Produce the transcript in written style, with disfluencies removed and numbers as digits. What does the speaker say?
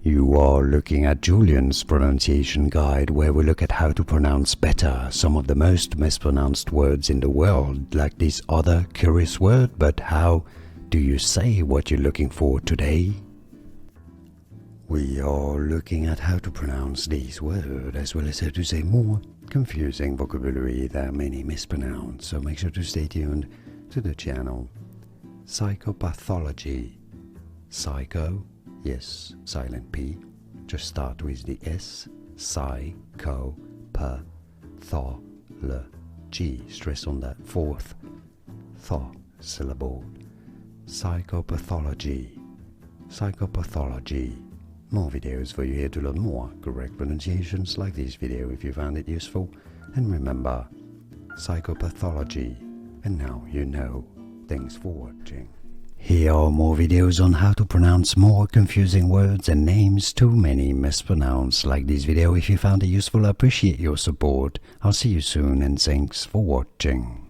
You are looking at Julian's pronunciation guide, where we look at how to pronounce better some of the most mispronounced words in the world, like this other curious word. But how do you say what you're looking for today? We are looking at how to pronounce these words, as well as how to say more confusing vocabulary that many mispronounce, so make sure to stay tuned to the channel. Psychopathology. Psycho, yes, silent P, just start with the S. Psychopathology, stress on that fourth th syllable. Psychopathology. Psychopathology. More videos for you here to learn more correct pronunciations like this video if you found it useful. And remember, psychopathology. And now you know. Thanks for watching. Here are more videos on how to pronounce more confusing words and names too many mispronounced like this video. If you found it useful, I appreciate your support. I'll see you soon and thanks for watching.